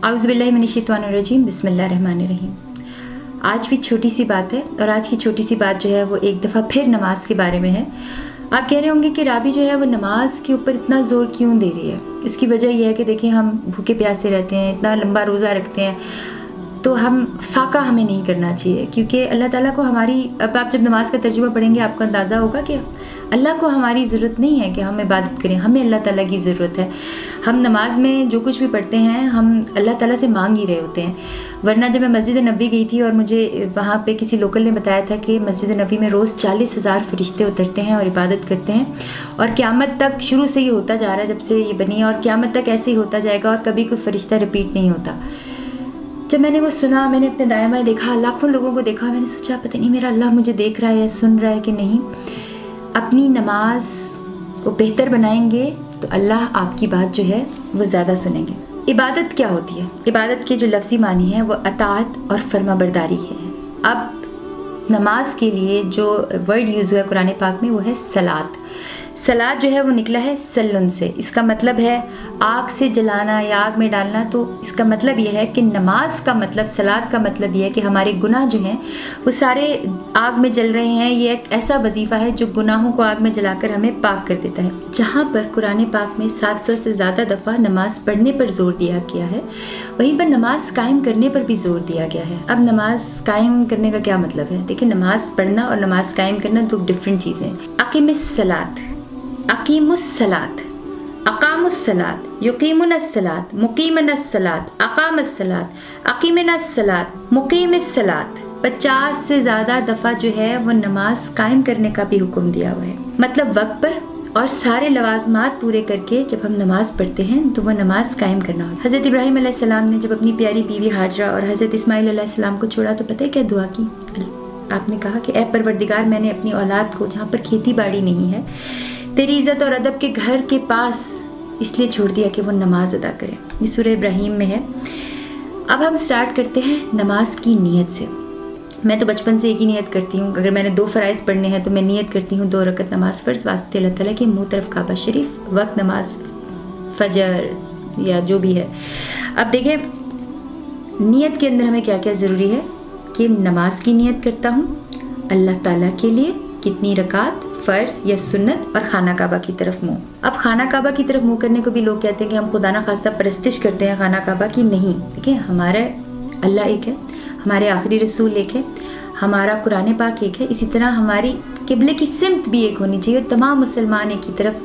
आउज़ु बिल्लाहि मिनश्शैतानिर्रजीम, बिस्मिल्लाहिर्रहमानिर्रहीम। आज भी छोटी सी बात है, और आज की छोटी सी बात जो है वो एक दफ़ा फिर नमाज के बारे में है। आप कह रहे होंगे कि राबी जो है वो नमाज के ऊपर इतना ज़ोर क्यों दे रही है। इसकी वजह यह है कि देखिए, हम भूखे प्यासे रहते हैं, इतना लंबा रोज़ा रखते हैं, तो हम फाका हमें नहीं करना चाहिए, क्योंकि अल्लाह ताला को हमारी, अब आप जब नमाज का तर्जुमा पढ़ेंगे आपको अंदाज़ा होगा कि अल्लाह को हमारी ज़रूरत नहीं है कि हम इबादत करें, हमें अल्लाह ताला की ज़रूरत है। हम नमाज में जो कुछ भी पढ़ते हैं हम अल्लाह ताला से मांग ही रहे होते हैं। वरना जब मैं मस्जिद नबी गई थी और मुझे वहाँ पे किसी लोकल ने बताया था कि मस्जिद नबी में रोज़ 40,000 फरिश्ते उतरते हैं और इबादत करते हैं, और क़यामत तक शुरू से ये होता जा रहा है, जब से ये बनी है, और क़यामत तक ऐसे ही होता जाएगा और कभी कोई फरिश्ता रिपीट नहीं होता। जब मैंने वो सुना, मैंने अपने दाएं बाएं देखा, लाखों लोगों को देखा, मैंने सोचा पता नहीं मेरा अल्लाह मुझे देख रहा है, सुन रहा है कि नहीं। अपनी नमाज को बेहतर बनाएंगे तो अल्लाह आपकी बात जो है वो ज़्यादा सुनेंगे। इबादत क्या होती है? इबादत के जो लफ्ज़ी मानी है वो अताअत और फर्माबरदारी है। अब नमाज के लिए जो वर्ड यूज़ हुआ है कुरान पाक में वो है सलात। सलात जो है वो निकला है सल्लुन से। इसका मतलब है आग से जलाना या आग में डालना। तो इसका मतलब यह है कि नमाज का मतलब, सलात का मतलब यह है कि हमारे गुनाह जो हैं वो सारे आग में जल रहे हैं। ये एक ऐसा वजीफ़ा है जो गुनाहों को आग में जलाकर हमें पाक कर देता है। जहाँ पर कुरान पाक में 700 से ज़्यादा दफ़ा नमाज पढ़ने पर ज़ोर दिया गया है, वहीं पर नमाज कायम करने पर भी ज़ोर दिया गया है। अब नमाज कायम करने का क्या मतलब है? देखिए, नमाज पढ़ना और नमाज कायम करना दो डिफरेंट चीज़ें हैं। अकीमिस्सलात, अकीमुस्सलात, अकामुस्सलात, युकीमुनस्सलात, मुकीमुनस्सलात, अकामस्सलात, अकीमिनस्सलात, मुकीमिस्सलात। 50 से ज़्यादा दफ़ा जो है वो नमाज कायम करने का भी हुक्म दिया हुआ है। मतलब वक्त पर और सारे लवाजमात पूरे करके जब हम नमाज पढ़ते हैं तो वह नमाज कायम करना हो। हज़रत इब्राहीम अलैहिस्सलाम ने जब अपनी प्यारी बीवी हाजरा और हज़रत इस्माइल अलैहिस्सलाम को छोड़ा तो पता है क्या दुआ की? आपने कहा कि ऐ परवरदिगार, मैंने अपनी औलाद को जहाँ पर खेती बाड़ी नहीं है, तेरी इज़्ज़त और अदब के घर के पास इसलिए छोड़ दिया कि वो नमाज अदा करें। ये सूरह इब्राहीम में है। अब हम स्टार्ट करते हैं नमाज की नीयत से। मैं तो बचपन से एक ही नियत करती हूँ, अगर मैंने 2 फ़राइज़ पढ़ने हैं तो मैं नियत करती हूँ 2 रकत नमाज फ़र्ज़ वास्ते अल्लाह ताला के मुँह तरफ काबा शरीफ, वक्त नमाज फजर या जो भी है। अब देखें, नियत के अंदर हमें क्या क्या ज़रूरी है कि नमाज की नियत करता हूँ अल्लाह ताला के लिए, कितनी रकात, फ़र्ज़ या सुन्नत, और खाना काबा की तरफ मुँह। अब खाना काबा की तरफ मुँह करने को भी लोग कहते हैं कि हम खुदा ना खास्ता परस्तिश करते हैं खाना काबा की। नहीं, ठीक है, हमारा अल्लाह एक है, हमारे आखिरी रसूल एक है, हमारा कुरान पाक एक है, इसी तरह हमारी किबले की सिमत भी एक होनी चाहिए, और तमाम मुसलमान एक की तरफ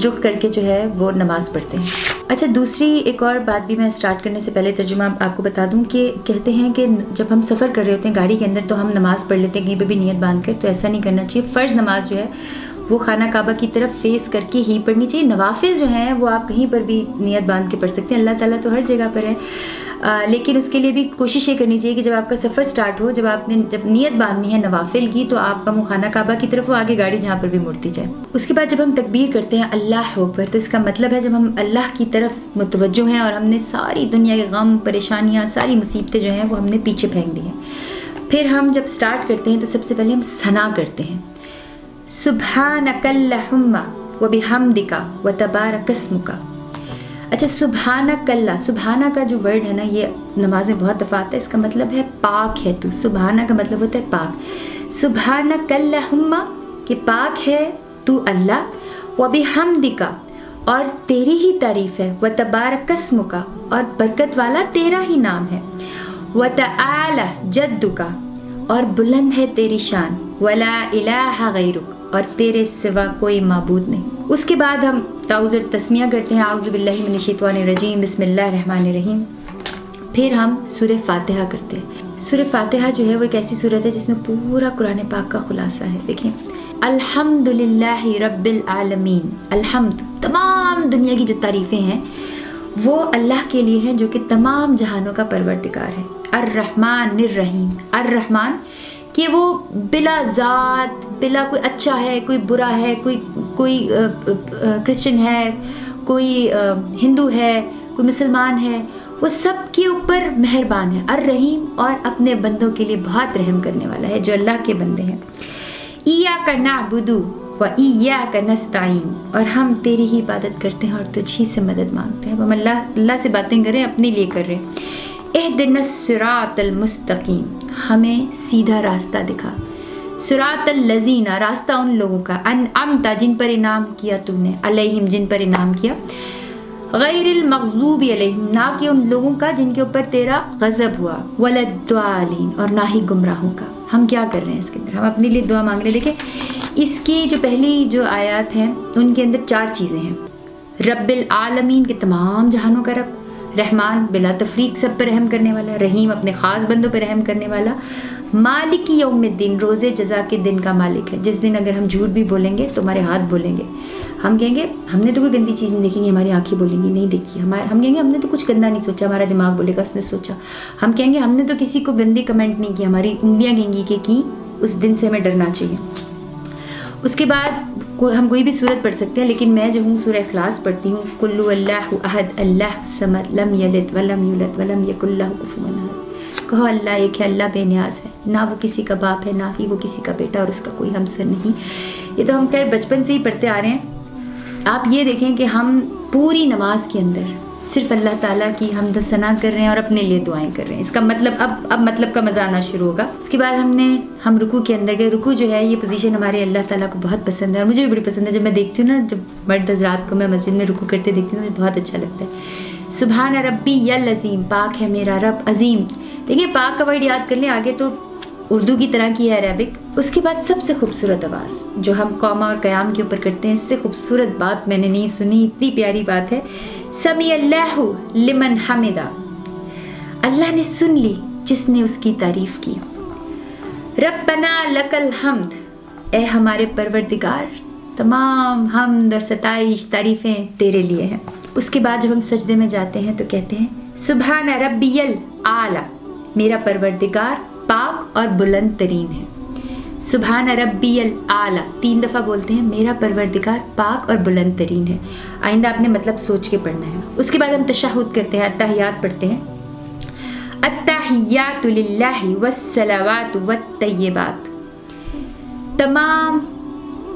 रुख करके जो है वो नमाज पढ़ते हैं। अच्छा, दूसरी एक और बात भी मैं स्टार्ट करने से पहले तर्जुमा आपको बता दूं कि कहते हैं कि जब हम सफ़र कर रहे होते हैं गाड़ी के अंदर तो हम नमाज़ पढ़ लेते हैं कहीं पे भी नियत बांध कर, तो ऐसा नहीं करना चाहिए। फ़र्ज़ नमाज जो है वो खाना काबा की तरफ फेस करके ही पढ़नी चाहिए। नवाफिल जो हैं वो आप कहीं पर भी नियत बांध के पढ़ सकते हैं, अल्लाह ताला तो हर जगह पर है। लेकिन उसके लिए भी कोशिश ये करनी चाहिए कि जब आपका सफ़र स्टार्ट हो, जब नियत बांधनी है नवाफिल की, तो आपका मुँह खाना काबा की तरफ हो, आगे गाड़ी जहाँ पर भी मुड़ती जाए। उसके बाद जब हम तकबीर करते हैं अल्लाह अकबर, तो इसका मतलब है जब हम अल्लाह की तरफ मुतवज्जो हैं और हमने सारी दुनिया के गम, परेशानियाँ, सारी मुसीबतें जो हैं वो हमने पीछे फेंक दी हैं। फिर हम जब स्टार्ट करते हैं तो सबसे पहले हम सना करते हैं, सुब्हानकल्लाहुम्मा व बिहम्दिका व तबारकस्मुका। अच्छा, सुब्हानकल्ला, सुब्हाना का जो वर्ड है ना, ये नमाज में बहुत दफ़ा आता है। इसका मतलब है पाक है तू। सुब्हाना का मतलब होता है पाक। सुब्हानकल्लाहुम्मा कि पाक है तू अल्लाह, व बिहम्दिका और तेरी ही तारीफ़ है, व तबारकस्मुका और बरकत वाला तेरा ही नाम है, व तआला जद्दुका और बुलंद है तेरी शान, वला इलाहा गैरुक और तेरे सिवा कोई माबूद नहीं। उसके बाद हम ताऊज़ और तस्मिया करते हैं, आउज़ु बिल्लाहि मिनश्शैतानिर्रजीम, बिस्मिल्लाहिर्रहमानिर्रहीम। फिर हम सूरह फातिहा करते हैं। सूरह फातिहा जो है वो एक ऐसी सूरत है जिसमें पूरा कुरान पाक का खुलासा है। देखिए, अल्हम्दुलिल्लाहि रब्बिल आलमीन, अल्हम्द, तमाम दुनिया की जो तारीफ़ें हैं वो अल्लाह के लिए हैं जो कि तमाम जहानों का परवरदिगार है। अर्रहमानिर्रहीम, अर्रहमान कि वो बिला ज़ात, बिला कोई अच्छा है, कोई बुरा है, कोई क्रिश्चियन है, कोई हिंदू है, कोई मुसलमान है, वो सब के ऊपर मेहरबान है। अर्रहीम और अपने बंदों के लिए बहुत रहम करने वाला है जो अल्लाह के बंदे हैं। इय्याका नअबुदु وَإِيَّاكَ نَسْتَعِينُ، اور ہم تیری ہی عبادت کرتے ہیں اور تجھ ہی سے مدد مانگتے ہیں. اب ہم اللہ سے باتیں کر رہے ہیں، اپنے لیے کر رہے ہیں. اهْدِنَا الصِّرَاطَ الْمُسْتَقِيمَ، ہمیں سیدھا راستہ دکھا. صراط الذین، راستہ ان لوگوں کا، انعمت جن پر انعام کیا تو نے، علیہم جن پر انعام کیا، غیر المغضوب علیہم نہ کہ ان لوگوں کا جن کے اوپر تیرا غضب ہوا، ولا الضالین اور نہ ہی گمراہوں کا. ہم کیا کر رہے ہیں اس کے اندر؟ ہم اپنے لیے دعا مانگ رہے ہیں. دیکھیں اس کی جو پہلی جو آیات ہیں ان کے اندر 4 چیزیں ہیں. رب العالمین کے تمام جہانوں کا رب، رحمان بلا تفریق سب پر رحم کرنے والا، رحیم اپنے خاص بندوں پر رحم کرنے والا، مالک یوم الدین روز جزا کے دن کا مالک ہے. جس دن اگر ہم جھوٹ بھی بولیں گے تو ہمارے ہاتھ بولیں گے، ہم کہیں گے ہم نے تو کوئی گندی چیز نہیں دیکھی، ہماری آنکھیں بولیں گی نہیں دیکھی، ہم کہیں گے ہم نے تو کچھ گندا نہیں سوچا، ہمارا دماغ بولے گا اس نے سوچا. ہم کہیں گے ہم نے تو کسی کو گندے کمنٹ نہیں کیا، ہماری انگلیاں کہیں گی کہ کی. اس دن سے ہمیں ڈرنا چاہیے. اس کے بعد ہم کوئی بھی سورت پڑھ سکتے ہیں، لیکن میں جو ہوں سورہ اخلاص پڑھتی ہوں. کل اللہ احد اللہ الصمد لم یلد ولم یولد ولم یکن لہ کفوا احد. کہو اللہ ایک ہے، اللہ بے نیاز ہے، نہ وہ کسی کا باپ ہے نہ ہی وہ کسی کا بیٹا اور اس کا کوئی ہمسر نہیں. یہ تو ہم خیر بچپن سے ہی پڑھتے آ رہے ہیں. آپ یہ دیکھیں کہ ہم پوری نماز کے اندر صرف اللہ تعالیٰ کی حمد و ثنا کر رہے ہیں اور اپنے لیے دعائیں کر رہے ہیں. اس کا مطلب اب مطلب کا مزہ آنا شروع ہوگا. اس کے بعد ہم رکوع کے اندر گئے. رکوع جو ہے یہ پوزیشن ہمارے اللہ تعالیٰ کو بہت پسند ہے اور مجھے بھی بڑی پسند ہے. جب میں دیکھتی ہوں نا، جب مرد حضرات کو میں مسجد میں رکوع کرتے دیکھتی ہوں مجھے بہت اچھا لگتا ہے. سبحان ربی العظیم، پاک ہے میرا رب عظیم. دیکھیں پاک کا ورڈ یاد کر لیں، آگے تو اردو کی طرح کی ہے عربک. اس کے بعد سب سے خوبصورت آواز جو ہم قوما اور قیام کے اوپر کرتے ہیں، اس سے خوبصورت بات میں نے نہیں سنی. اتنی پیاری بات ہے، سمیع اللہ لمن حمدہ، اللہ نے سن لی جس نے اس کی تعریف کی. ربنا لک الحمد، اے ہمارے پروردگار تمام حمد اور ستائش تعریفیں تیرے لیے ہیں. اس کے بعد جب ہم سجدے میں جاتے ہیں تو کہتے ہیں سبحان ربی الاعلی، میرا پروردگار پاک اور بلند ترین ہے. سبحان ربی الاعلی 3 دفعہ بولتے ہیں، میرا پروردگار پاک اور بلند ترین ہے. آئندہ آپ نے مطلب سوچ کے پڑھنا ہے. اس کے بعد ہم تشہد کرتے ہیں، التحیات پڑھتے ہیں. التحیات للہ والصلوات والطیبات، تمام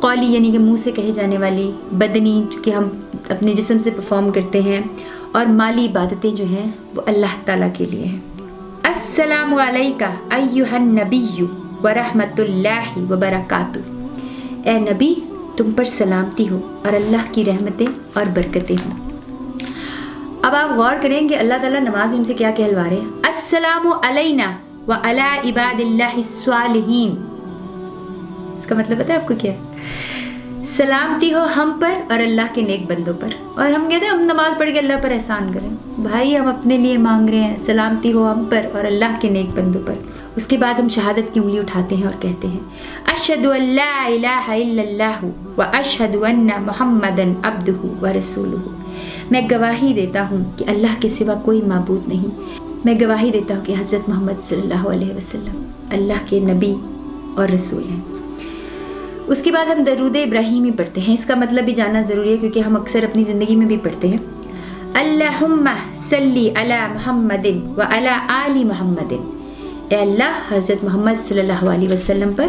قولی یعنی کہ منہ سے کہے جانے والی، بدنی چونکہ ہم اپنے جسم سے پرفارم کرتے ہیں، اور مالی عبادتیں جو ہیں وہ اللہ تعالیٰ کے لیے ہیں. السلام علیکہ ایہا النبی ورحمۃ اللہ وبرکاتہ، اے نبی تم پر سلامتی ہو اور اللہ کی رحمتیں اور برکتیں ہوں. اب آپ غور کریں کہ اللہ تعالیٰ نماز میں ہم سے کیا کہلوا رہے ہیں. السلام علینا وعلی عباد اللہ الصالحین. اس کا مطلب پتہ ہے آپ کو کیا ہے؟ سلامتی ہو ہم پر اور اللہ کے نیک بندوں پر. اور ہم کہتے ہیں ہم نماز پڑھ کے اللہ پر احسان کریں. بھائی ہم اپنے لیے مانگ رہے ہیں سلامتی ہو ہم پر اور اللہ کے نیک بندوں پر. اس کے بعد ہم شہادت کی انگلی اٹھاتے ہیں اور کہتے ہیں اشہد ان لا الہ الا اللہ واشہد ان محمدا عبدہ ورسولہ. میں گواہی دیتا ہوں کہ اللہ کے سوا کوئی معبود نہیں. میں گواہی دیتا ہوں کہ حضرت محمد صلی اللہ علیہ وسلم اللہ کے نبی اور رسول ہیں. اس کے بعد ہم درود ابراہیمی پڑھتے ہیں. اس کا مطلب بھی جاننا ضروری ہے کیونکہ ہم اکثر اپنی زندگی میں بھی پڑھتے ہیں. اللہم صلی علی محمد وعلی آل محمد، اے اللہ حضرت محمد صلی اللہ علیہ وسلم پر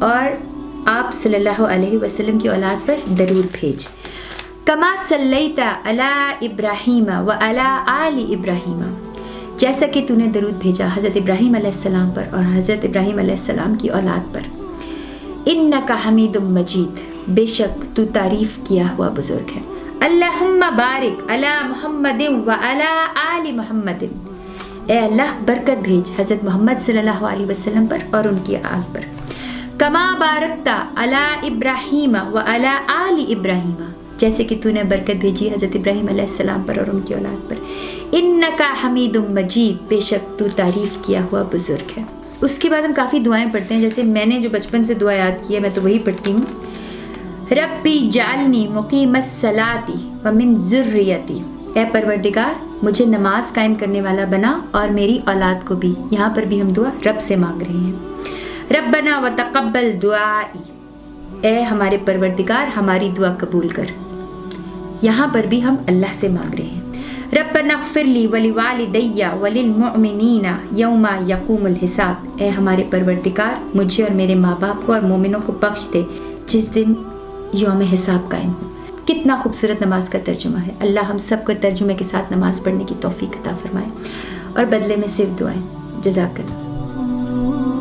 اور آپ صلی اللہ علیہ وسلم کی اولاد پر درود بھیج. کما صلیت علی ابراہیم وعلی آل ابراہیم، جیسا کہ تو نے درود بھیجا حضرت ابراہیم علیہ السلام پر اور حضرت ابراہیم علیہ السلام کی اولاد پر. انک حمید مجید، بے شک تو تعریف کیا ہوا بزرگ ہے. اللہم بارک علی محمد وعلی آل محمد، اے اللہ برکت بھیج حضرت محمد صلی اللہ علیہ وسلم پر اور ان کی آل پر. کما بارکتا علی ابراہیم وعلی آل ابراہیم، جیسے کہ تو نے برکت بھیجی حضرت ابراہیم علیہ السلام پر اور ان کی اولاد پر. انک حمید مجید، بے شک تو تعریف کیا ہوا بزرگ ہے. اس کے بعد ہم کافی دعائیں پڑھتے ہیں. جیسے میں نے جو بچپن سے دعا یاد کی ہے میں تو وہی پڑھتی ہوں. ربی جعلنی مقیم الصلاۃ ومن ذریتی، اے پروردگار مجھے نماز قائم کرنے والا بنا اور میری اولاد کو بھی. یہاں پر بھی ہم دعا رب سے مانگ رہے ہیں. ربنا وتقبل دعائی، اے ہمارے پروردگار ہماری دعا قبول کر. یہاں پر بھی ہم اللہ سے مانگ رہے ہیں. ربنا اغفر لی ولوالدی وللمؤمنین یوم یقوم الحساب، اے ہمارے پروردگار مجھے اور میرے ماں باپ کو اور مومنوں کو بخش دے جس دن یوم حساب قائم ہو. کتنا خوبصورت نماز کا ترجمہ ہے. اللہ ہم سب کو ترجمے کے ساتھ نماز پڑھنے کی توفیق عطا فرمائے اور بدلے میں صرف دعائیں. جزاک اللہ.